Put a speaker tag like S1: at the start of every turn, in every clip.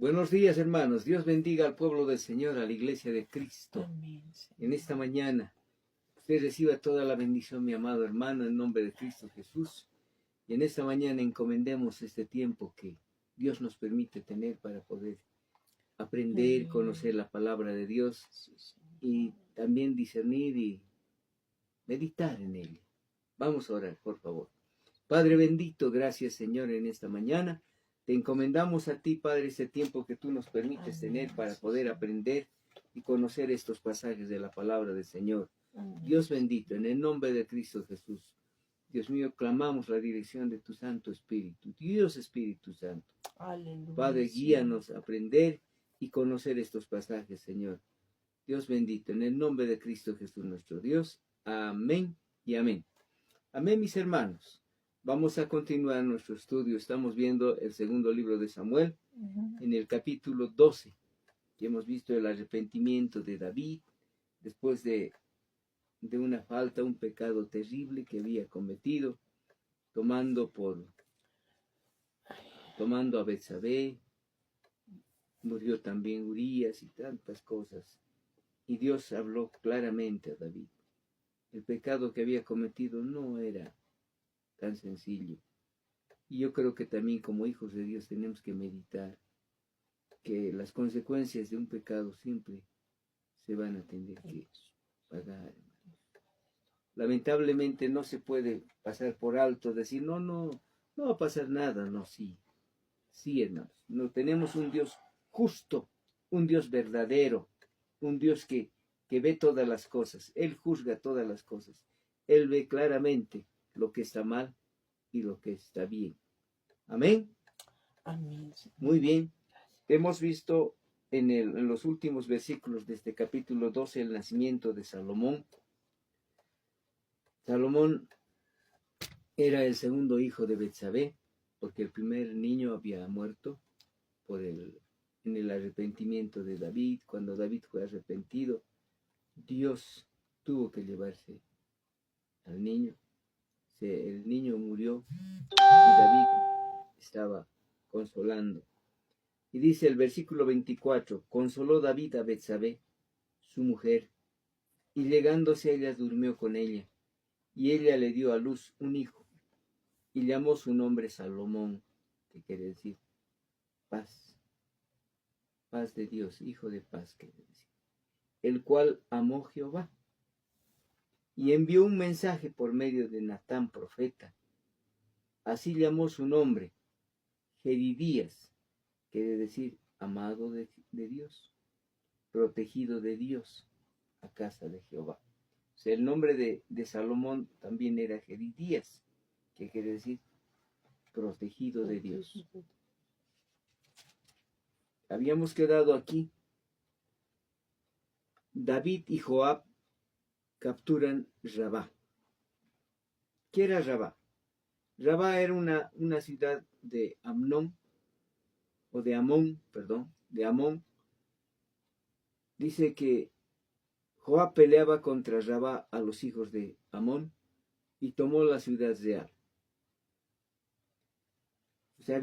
S1: Buenos días, hermanos. Dios bendiga al pueblo del Señor, a la iglesia de Cristo.
S2: Amén, Señor.
S1: En esta mañana, usted reciba toda la bendición, mi amado hermano, en nombre de Cristo Jesús. Y en esta mañana encomendemos este tiempo que Dios nos permite tener para poder aprender,
S2: Amén.
S1: conocer la palabra de Dios
S2: Sí, Señor.
S1: y también discernir y meditar en ella. Vamos a orar, por favor. Padre bendito, gracias, Señor, en esta mañana. Te encomendamos a ti, Padre, este tiempo que tú nos permites tener para poder aprender y conocer estos pasajes de la palabra del Señor.
S2: Amén.
S1: Dios bendito, en el nombre de Cristo Jesús. Dios mío, clamamos la dirección de tu Santo Espíritu. Dios Espíritu Santo.
S2: Aleluya,
S1: Padre,
S2: Señor.
S1: guíanos a aprender y conocer estos pasajes, Señor. Dios bendito, en el nombre de Cristo Jesús nuestro Dios. Amén y amén. Amén, mis hermanos. Vamos a continuar nuestro estudio. Estamos viendo el segundo libro de Samuel, en el capítulo 12. Que hemos visto el arrepentimiento de David, después de una falta, un pecado terrible que había cometido, tomando a Betsabé, murió también Urías y tantas cosas. Y Dios habló claramente a David. El pecado que había cometido no era tan sencillo. Y yo creo que también como hijos de Dios tenemos que meditar que las consecuencias de un pecado siempre se van a tener que pagar. Lamentablemente no se puede pasar por alto, decir, no va a pasar nada. No, sí, hermanos. No, tenemos un Dios justo, un Dios verdadero, un Dios que ve todas las cosas. Él juzga todas las cosas. Él ve claramente lo que está mal y lo que está bien. Amén.
S2: Amén, Señor.
S1: Muy bien. Hemos visto en los últimos versículos de este capítulo 12 el nacimiento de Salomón. Salomón era el segundo hijo de Betsabé, porque el primer niño había muerto en el arrepentimiento de David. Cuando David fue arrepentido, Dios tuvo que llevarse al niño. El niño murió y David estaba consolando. Y dice el versículo 24, consoló David a Betsabé, su mujer, y llegándose a ella durmió con ella, y ella le dio a luz un hijo, y llamó su nombre Salomón, que quiere decir paz, paz de Dios, hijo de paz, quiere decir, el cual amó Jehová, y envió un mensaje por medio de Natán profeta. Así llamó su nombre, Jedidías, quiere decir amado de Dios, protegido de Dios, a casa de Jehová. O sea, el nombre de Salomón también era Jedidías, que quiere decir protegido de Dios. Habíamos quedado aquí. David y Joab capturan Rabá. ¿Qué era Rabá? Rabá era una ciudad de Amón. Dice que Joab peleaba contra Rabá a los hijos de Amón y tomó la ciudad real. O sea,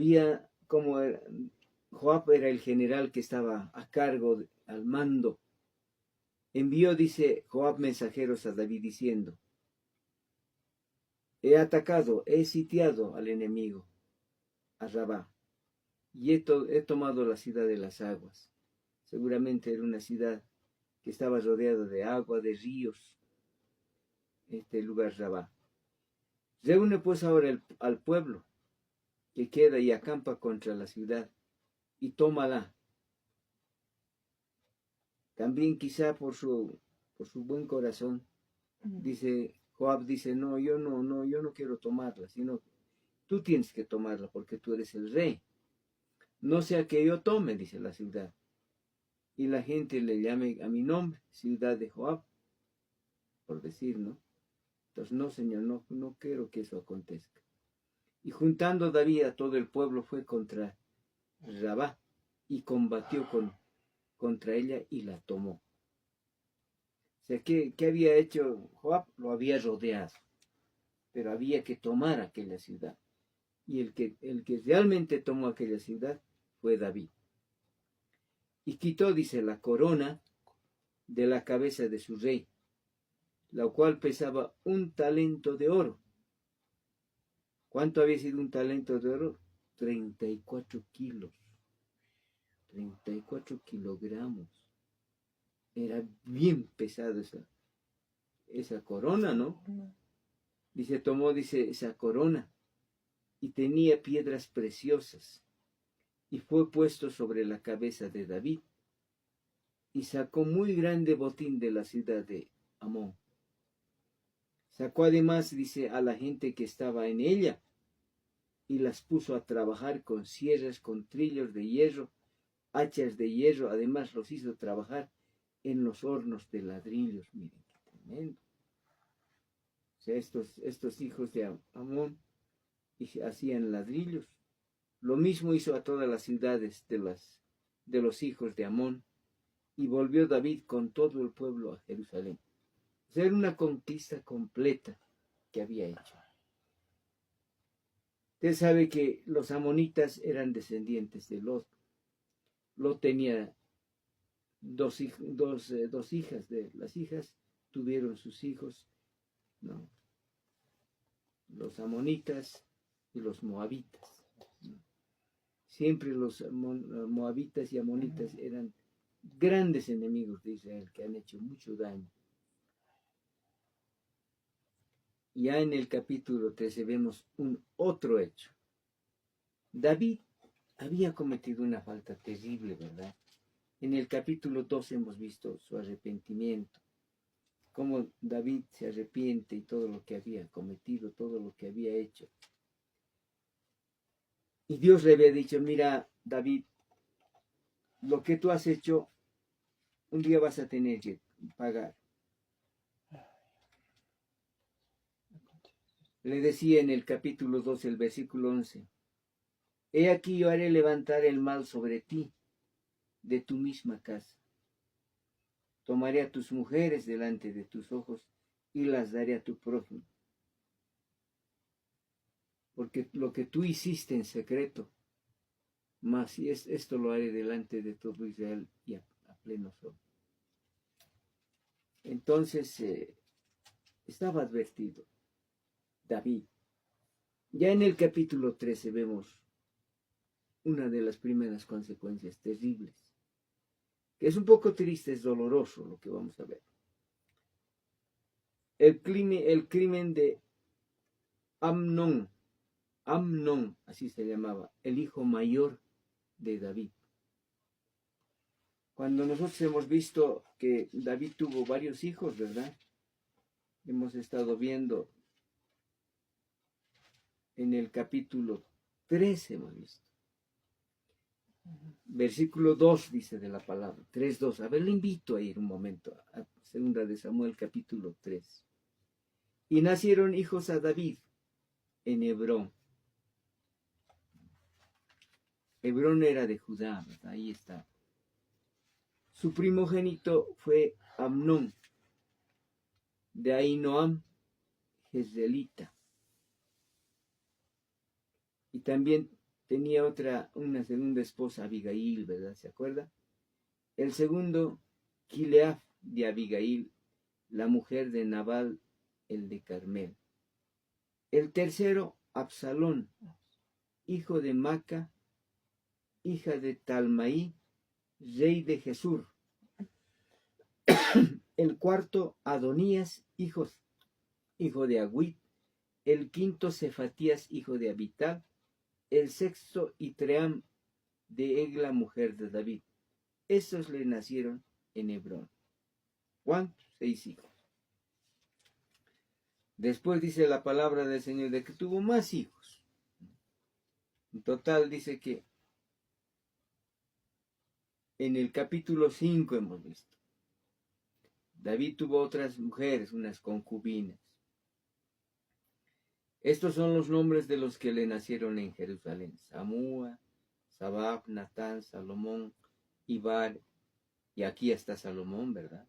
S1: Joab era el general que estaba a cargo, al mando. Envió, dice Joab, mensajeros a David diciendo, he atacado, he sitiado al enemigo, a Rabá, y he tomado la ciudad de las aguas. Seguramente era una ciudad que estaba rodeada de agua, de ríos, este lugar Rabá. Reúne pues ahora al pueblo que queda y acampa contra la ciudad y tómala. También quizá por su buen corazón, dice Joab, dice, no, yo no quiero tomarla, sino tú tienes que tomarla porque tú eres el rey. No sea que yo tome, dice la ciudad, y la gente le llame a mi nombre, ciudad de Joab, por decir, ¿no? Entonces, no, Señor, no quiero que eso acontezca. Y juntando David a todo el pueblo fue contra Rabá y combatió contra ella y la tomó. O sea, ¿qué había hecho Joab? Lo había rodeado, pero había que tomar aquella ciudad. Y el que realmente tomó aquella ciudad fue David. y quitó, dice, la corona de la cabeza de su rey, la cual pesaba 1 talento de oro. ¿Cuánto había sido 1 talento de oro? 34 kilos. 34 kilogramos. Era bien pesada esa corona, ¿no? Dice, tomó, dice, esa corona y tenía piedras preciosas y fue puesto sobre la cabeza de David y sacó muy grande botín de la ciudad de Amón. Sacó además, dice, a la gente que estaba en ella y las puso a trabajar con sierras, con trillos de hierro, hachas de hierro. Además los hizo trabajar en los hornos de ladrillos. Miren qué tremendo. O sea, estos hijos de Amón hacían ladrillos. Lo mismo hizo a todas las ciudades de los hijos de Amón. Y volvió David con todo el pueblo a Jerusalén. O sea, era una conquista completa que había hecho. Usted sabe que los amonitas eran descendientes de Lot. Lot tenía dos hijas. De las hijas tuvieron sus hijos, ¿no? Los amonitas y los moabitas, ¿no? Siempre los moabitas y amonitas eran grandes enemigos de Israel que han hecho mucho daño. Ya en el capítulo 13 vemos un otro hecho. David había cometido una falta terrible, ¿verdad? En el capítulo 12 hemos visto su arrepentimiento, cómo David se arrepiente y todo lo que había cometido, todo lo que había hecho. Y Dios le había dicho, mira, David, lo que tú has hecho, un día vas a tener que pagar. Le decía en el capítulo 12, el versículo 11, he aquí yo haré levantar el mal sobre ti, de tu misma casa. Tomaré a tus mujeres delante de tus ojos y las daré a tu prójimo. Porque lo que tú hiciste en secreto, mas si esto lo haré delante de todo Israel y a pleno sol. Entonces estaba advertido David. Ya en el capítulo 13 vemos una de las primeras consecuencias terribles, que es un poco triste, es doloroso lo que vamos a ver. El crimen de Amnón, así se llamaba, el hijo mayor de David. Cuando nosotros hemos visto que David tuvo varios hijos, ¿verdad? Hemos estado viendo en el capítulo 13, hemos visto. Versículo 2 dice de la palabra, 3:2. A ver, le invito a ir un momento a 2 de Samuel, capítulo 3. Y nacieron hijos a David en Hebrón. Hebrón era de Judá, ¿verdad? Ahí está. Su primogénito fue Amnón, de Ahinoam, jezreelita. Y también tenía una segunda esposa, Abigail, ¿verdad? ¿Se acuerda? El segundo, Kileaf, de Abigail, la mujer de Nabal, el de Carmel. El tercero, Absalón, hijo de Maca, hija de Talmaí, rey de Jesur. El cuarto, Adonías, hijo de Agüit. El quinto, Cefatías, hijo de Abitab. El sexto, Itream, de Egla, mujer de David. Esos le nacieron en Hebrón. ¿Cuántos? 6 hijos. Después dice la palabra del Señor de que tuvo más hijos. En total dice que en el capítulo 5 hemos visto. David tuvo otras mujeres, unas concubinas. Estos son los nombres de los que le nacieron en Jerusalén: Samúa, Sabab, Natán, Salomón, Ibar, y aquí está Salomón, ¿verdad?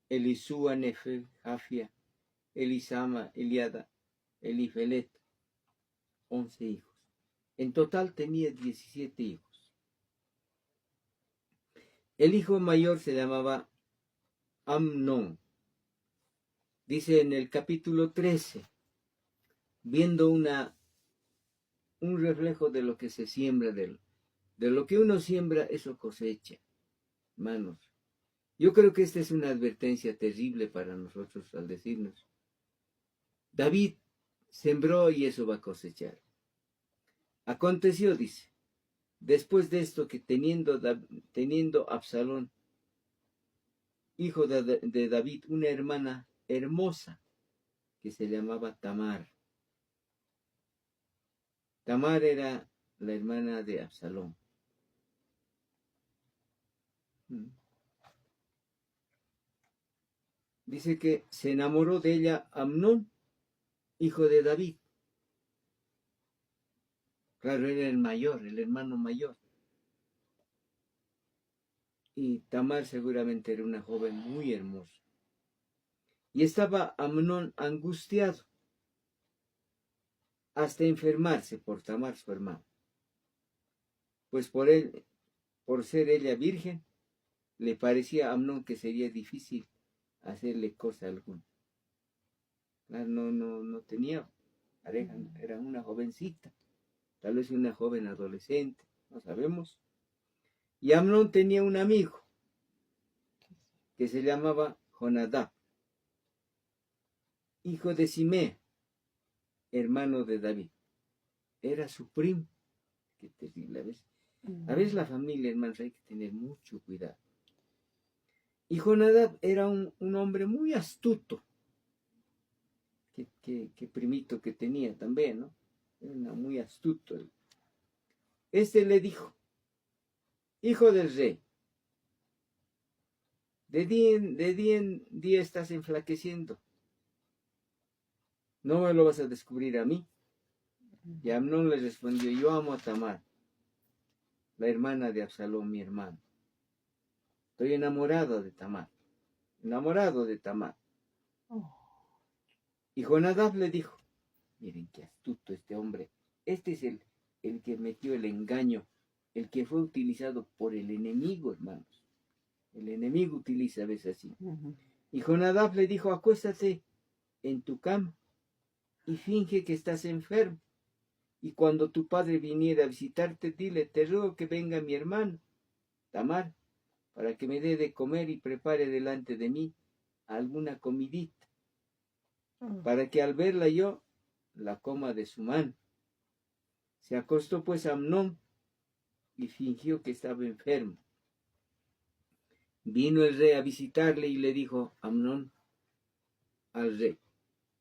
S1: Elisúa, Nefe, Jafia, Elisama, Eliada, Elifelet, 11 hijos. En total tenía 17 hijos. El hijo mayor se llamaba Amnón. Dice en el capítulo 13, viendo un reflejo de lo que se siembra, de lo que uno siembra, eso cosecha. Hermanos, yo creo que esta es una advertencia terrible para nosotros al decirnos, David sembró y eso va a cosechar. Aconteció, dice, después de esto que teniendo Absalón, hijo de David, una hermana hermosa que se llamaba Tamar. Tamar era la hermana de Absalón. Dice que se enamoró de ella Amnón, hijo de David. Claro, era el mayor, el hermano mayor. Y Tamar seguramente era una joven muy hermosa. Y estaba Amnón angustiado hasta enfermarse por Tamar, su hermano. Pues por ser ella virgen, le parecía a Amnón que sería difícil hacerle cosa alguna. Claro, no tenía pareja, era una jovencita, tal vez una joven adolescente, no sabemos. Y Amnón tenía un amigo que se llamaba Jonadab, hijo de Simea, hermano de David. Era su primo. Qué terrible, a veces la familia, hermanos, hay que tener mucho cuidado. Y Jonadab era un hombre muy astuto, que primito que tenía también, ¿no? Era muy astuto. Este le dijo, hijo del rey, de día en día estás enflaqueciendo. ¿No me lo vas a descubrir a mí? Y Amnón le respondió, yo amo a Tamar, la hermana de Absalón, mi hermano. Estoy enamorado de Tamar. Y Jonadab le dijo, miren qué astuto este hombre. Este es el que metió el engaño, el que fue utilizado por el enemigo, hermanos. El enemigo utiliza a veces así. Y Jonadab le dijo, acuéstate en tu cama y finge que estás enfermo. Y cuando tu padre viniera a visitarte, dile, te ruego que venga mi hermano, Tamar, para que me dé de comer y prepare delante de mí alguna comidita, para que al verla yo la coma de su mano. Se acostó pues Amnón y fingió que estaba enfermo. Vino el rey a visitarle y le dijo Amnón al rey,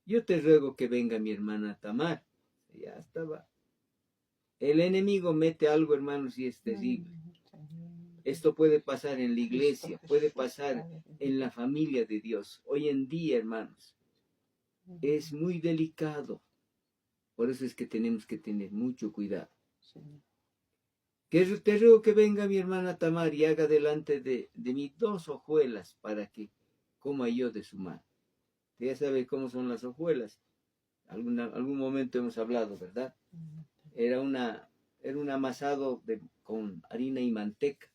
S1: yo te ruego que venga mi hermana Tamar. Ya estaba. El enemigo mete algo, hermanos, y es terrible. Esto puede pasar en la iglesia, puede pasar en la familia de Dios. Hoy en día, hermanos, es muy delicado. Por eso es que tenemos que tener mucho cuidado. Que te ruego que venga mi hermana Tamar y haga delante de mí 2 hojuelas para que coma yo de su mano. Usted ya sabe cómo son las hojuelas. Algún momento hemos hablado, ¿verdad? Era un amasado con harina y manteca,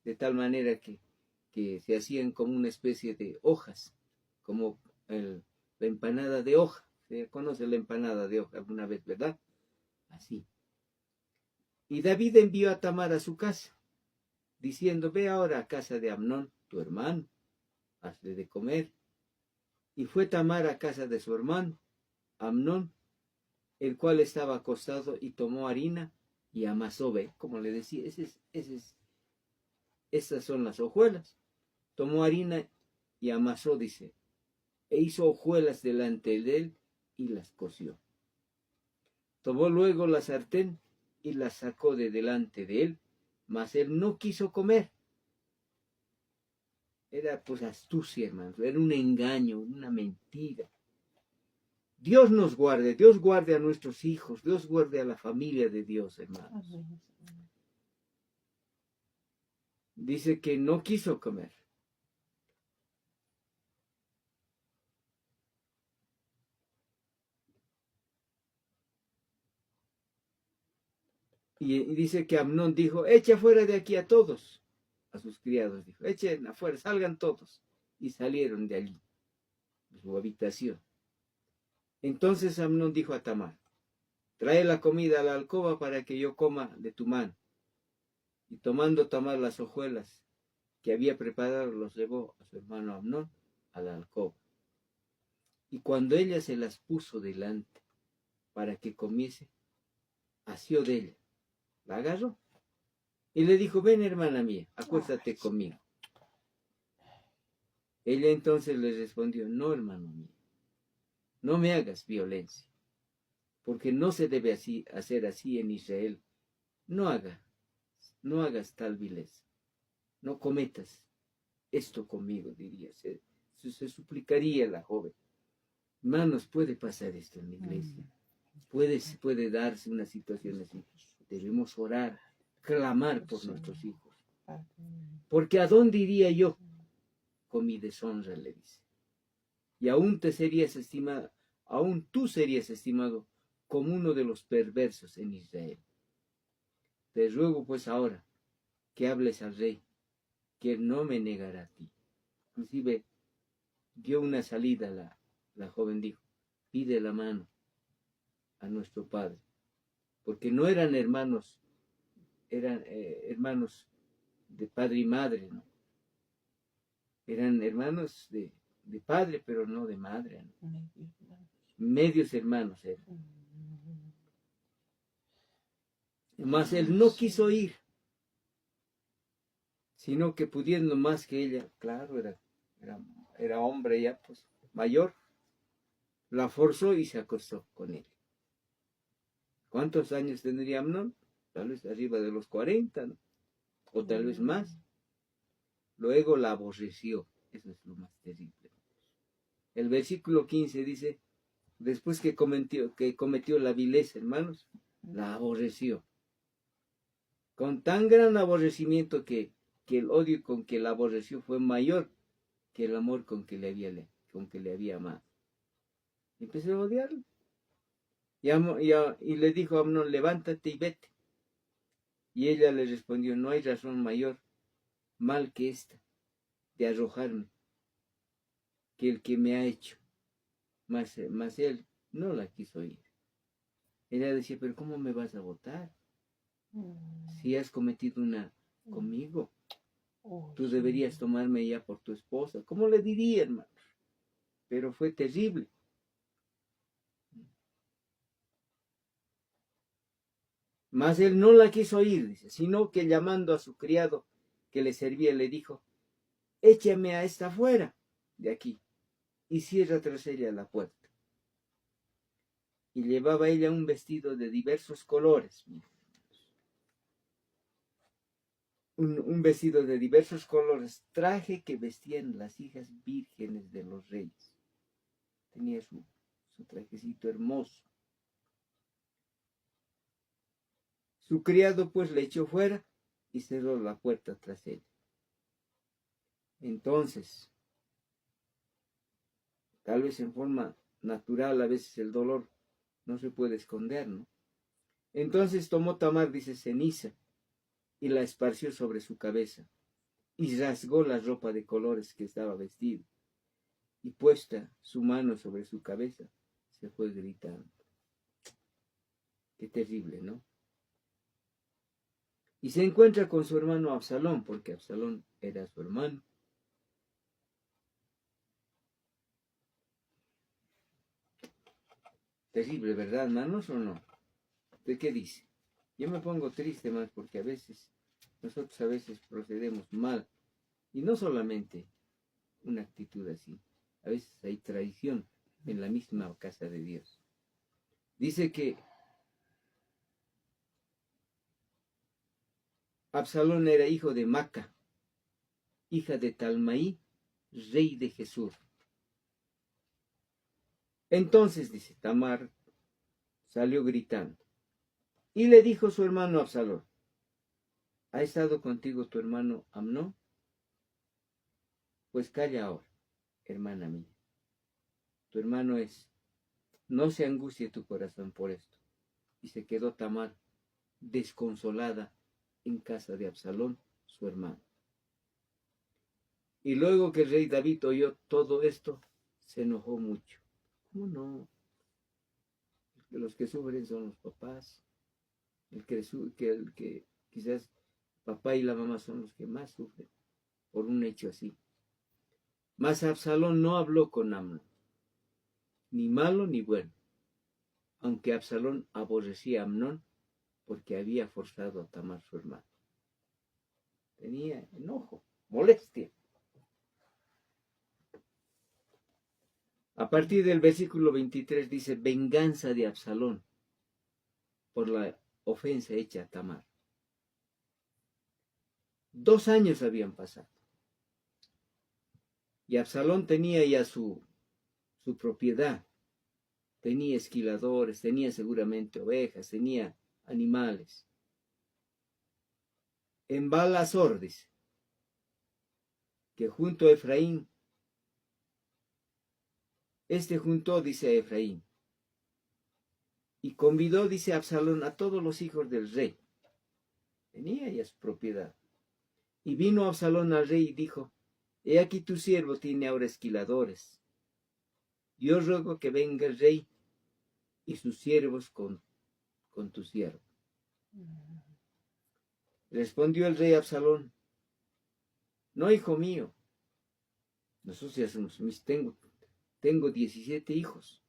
S1: de tal manera que se hacían como una especie de hojas, como la empanada de hoja. Se conoce la empanada de hoja alguna vez, ¿verdad? Así. Y David envió a Tamar a su casa, diciendo, ve ahora a casa de Amnón, tu hermano, hazle de comer. Y fue Tamar a casa de su hermano, Amnón, el cual estaba acostado, y tomó harina y amasó, ve, como le decía, esas son las hojuelas. Tomó harina y amasó, dice, e hizo hojuelas delante de él y las coció. Tomó luego la sartén y la sacó de delante de él, mas él no quiso comer. Era pues astucia, hermanos, era un engaño, una mentira. Dios nos guarde, Dios guarde a nuestros hijos, Dios guarde a la familia de Dios, hermanos. Dice que no quiso comer. Y dice que Amnón dijo, echa fuera de aquí a todos. a sus criados, dijo, echen afuera, salgan todos. Y salieron de allí, de su habitación. Entonces Amnón dijo a Tamar, trae la comida a la alcoba para que yo coma de tu mano. Y tomando Tamar las hojuelas que había preparado, los llevó a su hermano Amnón a la alcoba. Y cuando ella se las puso delante para que comiese, asió de ella, la agarró y le dijo, ven hermana mía, acuéstate conmigo. Ella entonces le respondió, no hermano mío, no me hagas violencia, porque no se debe hacer así en Israel. No hagas tal vileza, no cometas esto conmigo, diría. Se suplicaría la joven. Hermanos, puede pasar esto en la iglesia. Puede darse una situación así. Debemos orar, clamar por nuestros hijos. Porque ¿a dónde iría yo con mi deshonra? Le dice. Y aún tú serías estimado como uno de los perversos en Israel. Te ruego pues ahora que hables al rey, que él no me negará a ti. Inclusive dio una salida, la joven dijo, pide la mano a nuestro padre, porque no eran hermanos, eran hermanos de padre y madre, ¿no? Eran hermanos de padre, pero no de madre, ¿no? Medios hermanos eran. Mas él no quiso ir, sino que pudiendo más que ella, claro, era hombre ya, pues, mayor, la forzó y se acostó con él. ¿Cuántos años tendría Amnón? Tal vez arriba de los 40, ¿no? O tal vez más. Luego la aborreció. Eso es lo más terrible. El versículo 15 dice, después que cometió la vileza, hermanos, la aborreció. Con tan gran aborrecimiento que el odio con que la aborreció fue mayor que el amor con que le había amado. Empezó a odiarlo. Y le dijo a Amnón, levántate y vete. Y ella le respondió, no hay razón mayor mal que esta, de arrojarme, que el que me ha hecho. Mas él no la quiso ir. Ella decía, pero ¿cómo me vas a votar? Si has cometido una conmigo, tú deberías tomarme ya por tu esposa. ¿Cómo le diría, hermano? Pero fue terrible. Mas él no la quiso ir, dice, sino que llamando a su criado que le servía, le dijo, échame a esta fuera de aquí y cierra tras ella la puerta. Y llevaba ella un vestido de diversos colores. Un vestido de diversos colores, traje que vestían las hijas vírgenes de los reyes. Tenía su trajecito hermoso. Su criado pues le echó fuera y cerró la puerta tras él. Entonces, tal vez en forma natural, a veces el dolor no se puede esconder, ¿no? Entonces tomó Tamar, dice, ceniza, y la esparció sobre su cabeza, y rasgó la ropa de colores que estaba vestido, y puesta su mano sobre su cabeza, se fue gritando. Qué terrible, ¿no? Y se encuentra con su hermano Absalón, porque Absalón era su hermano. Terrible, ¿verdad, hermanos, o no? ¿De qué dice? Yo me pongo triste más porque nosotros a veces procedemos mal. Y no solamente una actitud así. A veces hay traición en la misma casa de Dios. Dice que Absalón era hijo de Maca, hija de Talmaí, rey de Jesús. Entonces, dice, Tamar salió gritando y le dijo su hermano Absalón, ¿ha estado contigo tu hermano Amnón? Pues calla ahora, hermana mía. Tu hermano es. No se angustie tu corazón por esto. Y se quedó Tamar desconsolada en casa de Absalón, su hermano. Y luego que el rey David oyó todo esto, se enojó mucho. ¿Cómo no? Los que sufren son los papás. El que quizás papá y la mamá son los que más sufren por un hecho así. Mas Absalón no habló con Amnón, ni malo ni bueno, aunque Absalón aborrecía a Amnón porque había forzado a Tamar su hermano. Tenía enojo, molestia. A partir del versículo 23 dice, venganza de Absalón por la ofensa hecha a Tamar. 2 años habían pasado. Y Absalón tenía ya su propiedad. Tenía esquiladores, tenía seguramente ovejas, tenía animales. En Baal-Hazor, dice, que junto a Efraín, juntó, dice, a Efraín, y convidó, dice, Absalón a todos los hijos del rey. Tenía ya su propiedad. Y vino Absalón al rey y dijo, he aquí tu siervo tiene ahora esquiladores. Yo ruego que venga el rey y sus siervos con tu siervo. Respondió el rey Absalón, no, hijo mío, nosotros ya somos, tengo 17 hijos,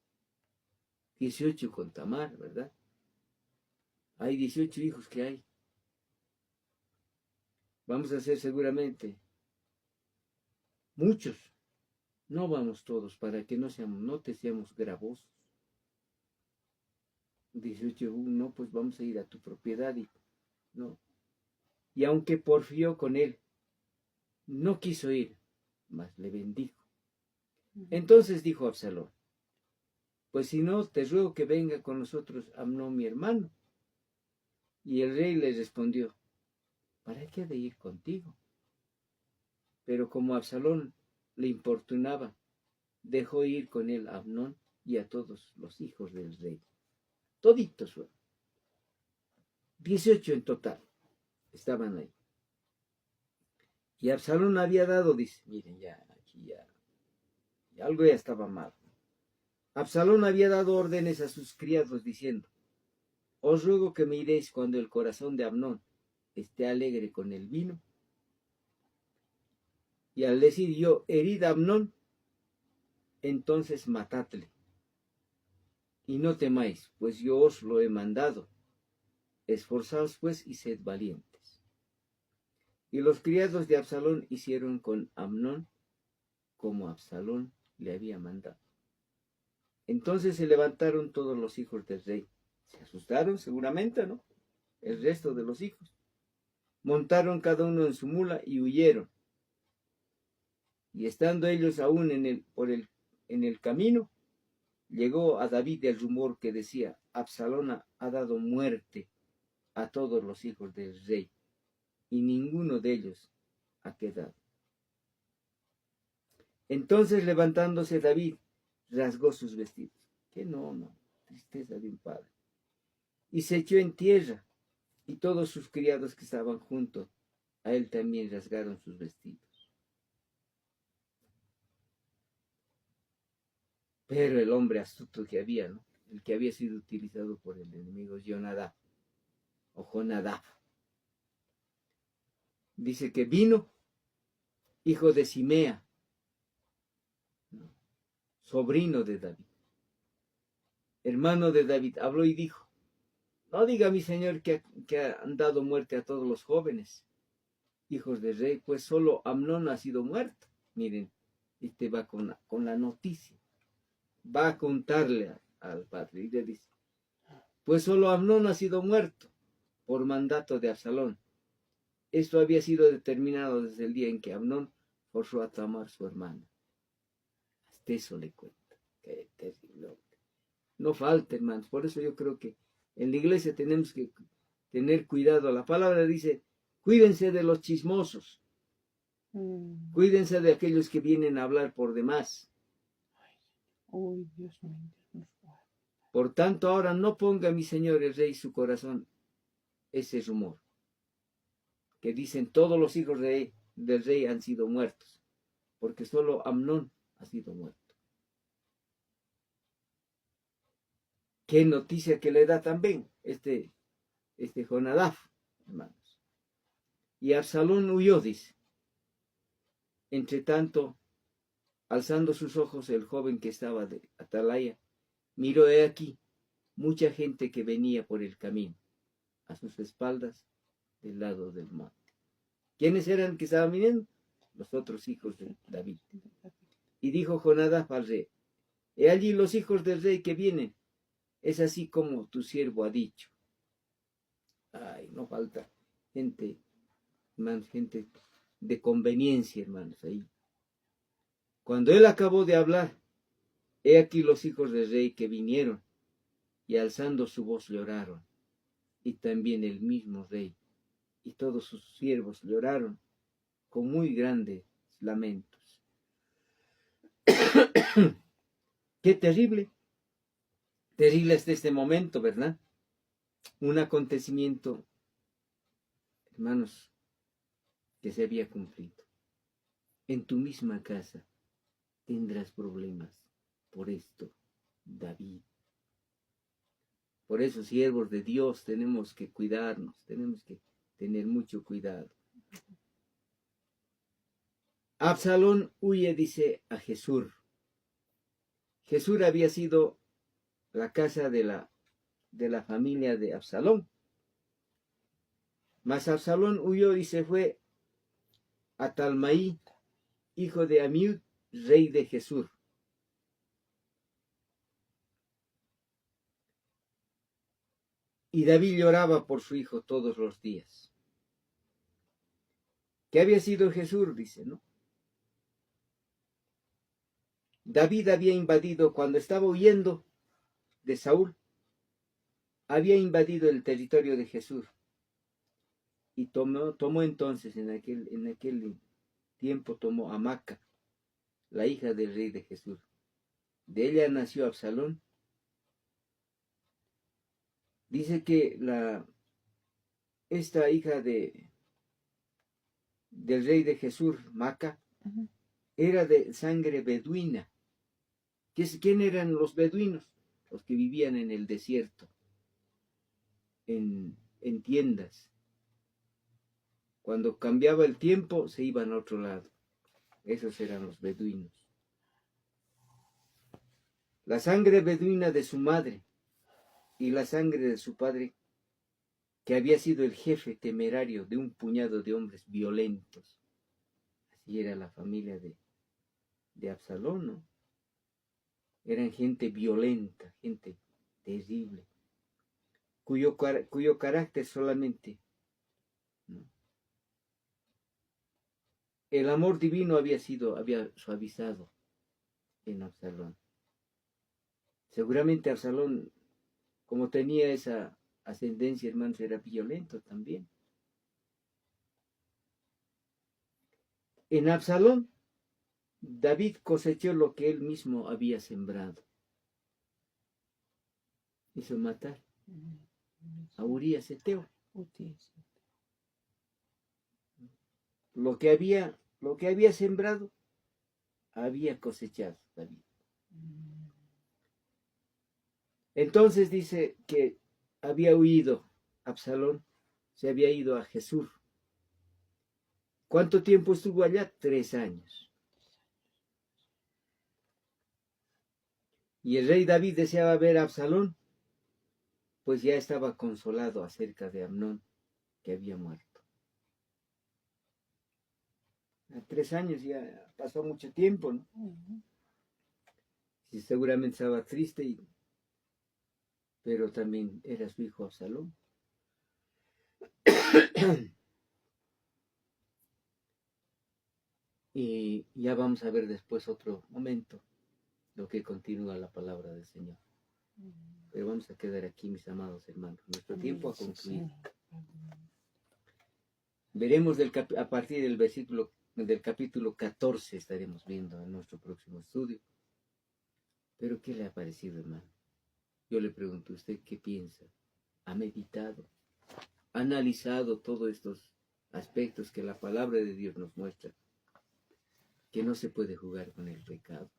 S1: 18 con Tamar, ¿verdad? Hay 18 hijos que hay. Vamos a hacer seguramente muchos. No vamos todos para que no te seamos gravosos. 18, no, pues vamos a ir a tu propiedad. No. Y aunque porfió con él, no quiso ir, mas le bendijo. Entonces dijo Absalón, pues si no, te ruego que venga con nosotros Amnón mi hermano. Y el rey le respondió, ¿para qué ha de ir contigo? Pero como Absalón le importunaba, dejó ir con él a Amnón y a todos los hijos del rey. Toditos fueron. 18 en total estaban ahí. Y Absalón había dado, dice, miren, aquí algo ya estaba mal. Absalón había dado órdenes a sus criados diciendo, os ruego que me iréis cuando el corazón de Amnón esté alegre con el vino. Y al decir yo, herid a Amnón, entonces matadle. Y no temáis, pues yo os lo he mandado. Esforzaos pues y sed valientes. Y los criados de Absalón hicieron con Amnón como Absalón le había mandado. Entonces se levantaron todos los hijos del rey. Se asustaron seguramente, ¿no? El resto de los hijos. Montaron cada uno en su mula y huyeron. Y estando ellos aún en el camino, llegó a David el rumor que decía, Absalón ha dado muerte a todos los hijos del rey, y ninguno de ellos ha quedado. Entonces levantándose David, rasgó sus vestidos. Que no, tristeza de un padre. Y se echó en tierra, y todos sus criados que estaban junto a él también rasgaron sus vestidos. Pero el hombre astuto que había, ¿no? El que había sido utilizado por el enemigo, Jonadab, dice que vino, hijo de Simea, ¿no? Sobrino de David, hermano de David, habló y dijo, no diga mi señor que han dado muerte a todos los jóvenes, hijos del rey, pues solo Amnón ha sido muerto. Miren, va con la noticia, va a contarle al padre y le dice, pues solo Amnón ha sido muerto por mandato de Absalón. Esto había sido determinado desde el día en que Amnón forzó a Tamar su hermana. Hasta eso le cuenta. Qué terrible. No falta, hermanos. Por eso yo creo que en la iglesia tenemos que tener cuidado. La palabra dice, cuídense de los chismosos. Cuídense de aquellos que vienen a hablar por demás.
S2: Uy, Dios mío.
S1: Por tanto, ahora no ponga mi señor el rey su corazón ese rumor, que dicen todos los hijos del rey han sido muertos. porque solo Amnón ha sido muerto. Qué noticia que le da también este Jonadab, hermanos. Y Absalón huyó, dice. Entre tanto, alzando sus ojos, el joven que estaba de atalaya, miró he aquí mucha gente que venía por el camino, a sus espaldas, del lado del monte. ¿Quiénes eran que estaban viniendo? Los otros hijos de David. Y dijo Jonadab al rey, he allí los hijos del rey que vienen, es así como tu siervo ha dicho. Ay, no falta gente, hermanos, gente de conveniencia, hermanos, ahí. Cuando él acabó de hablar, he aquí los hijos del rey que vinieron, y alzando su voz lloraron, y también el mismo rey, y todos sus siervos lloraron con muy grandes lamentos. Qué terrible, terrible es este momento, ¿verdad? Un acontecimiento, hermanos, que se había cumplido. En tu misma casa tendrás problemas por esto, David. Por eso, siervos de Dios, tenemos que cuidarnos, tenemos que tener mucho cuidado. Absalón huye, dice, a Jesús. Jesús había sido la casa de la familia de Absalón. Mas Absalón huyó y se fue a Talmaí, hijo de Amiud, rey de Jesús. Y David lloraba por su hijo todos los días. ¿Qué había sido Jesús? Dice, ¿no? David había invadido, cuando estaba huyendo de Saúl, había invadido el territorio de Jesús. Y tomó entonces, en aquel tiempo, tomó a Maca, la hija del rey de Jesús. De ella nació Absalón. Dice que esta hija del rey de Jesús, Maca, era de sangre beduina. ¿Quién eran los beduinos? Los que vivían en el desierto, en tiendas. Cuando cambiaba el tiempo, se iban a otro lado. Esos eran los beduinos. La sangre beduina de su madre y la sangre de su padre, que había sido el jefe temerario de un puñado de hombres violentos. Así era la familia de Absalón, ¿no? Eran gente violenta, gente terrible, cuyo carácter solamente, ¿no? El amor divino había suavizado en Absalón. Seguramente Absalón, como tenía esa ascendencia, hermanos, era violento también. En Absalón, David cosechó lo que él mismo había sembrado. Hizo matar a Urías Eteo. Lo que había sembrado, había cosechado David. Entonces dice que había huido Absalón, se había ido a Jesús. ¿Cuánto tiempo estuvo allá? 3 años. Y el rey David deseaba ver a Absalón, pues ya estaba consolado acerca de Amnón, que había muerto. A 3 años ya pasó mucho tiempo, ¿no? Sí, seguramente estaba triste, pero también era su hijo Absalón. Y ya vamos a ver después otro momento lo que continúa la palabra del Señor. Pero vamos a quedar aquí, mis amados hermanos. Nuestro tiempo ha concluido. Veremos a partir del capítulo 14, estaremos viendo en nuestro próximo estudio. Pero ¿qué le ha parecido, hermano? Yo le pregunto a usted qué piensa. ¿Ha meditado? ¿Ha analizado todos estos aspectos que la palabra de Dios nos muestra? que no se puede jugar con el pecado.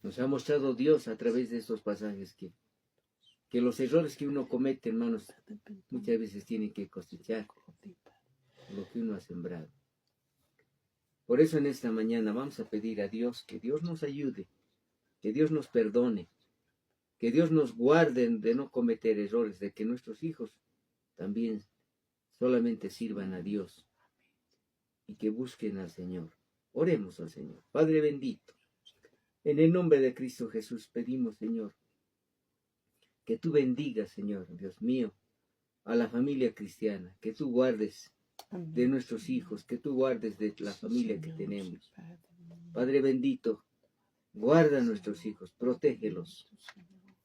S1: Nos ha mostrado Dios a través de estos pasajes que los errores que uno comete, hermanos, muchas veces tiene que cosechar lo que uno ha sembrado. Por eso en esta mañana vamos a pedir a Dios que Dios nos ayude, que Dios nos perdone, que Dios nos guarde de no cometer errores, de que nuestros hijos también solamente sirvan a Dios y que busquen al Señor. Oremos al Señor. Padre bendito, en el nombre de Cristo Jesús pedimos, Señor, que tú bendigas, Señor, Dios mío, a la familia cristiana, que tú guardes de nuestros hijos, que tú guardes de la familia que tenemos. Padre bendito, guarda a nuestros hijos, protégelos,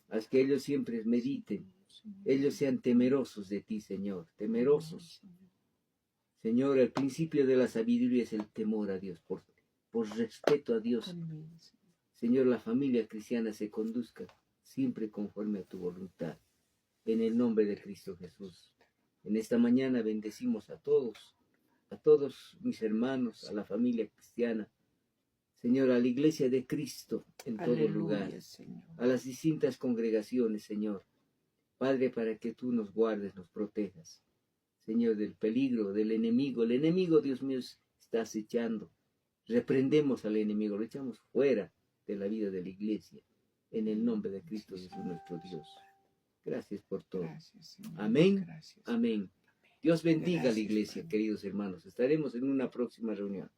S1: haz que ellos siempre mediten, ellos sean temerosos de ti, Señor, temerosos. Señor, el principio de la sabiduría es el temor a Dios, por respeto a Dios. Señor, la familia cristiana se conduzca siempre conforme a tu voluntad. En el nombre de Cristo Jesús. En esta mañana bendecimos a todos mis hermanos, a la familia cristiana. Señor, a la iglesia de Cristo en todo lugar.
S2: Señor.
S1: A las distintas congregaciones, Señor. Padre, para que tú nos guardes, nos protejas. Señor, del peligro, del enemigo. El enemigo, Dios mío, está acechando. Reprendemos al enemigo, lo echamos fuera de la vida de la iglesia. En el nombre de Cristo Jesús, nuestro Dios. Gracias por todo.
S2: Gracias, Señor.
S1: Amén.
S2: Gracias.
S1: Amén. Dios bendiga a la
S2: Gracias,
S1: iglesia,
S2: Padre.
S1: queridos hermanos. Estaremos en una próxima reunión.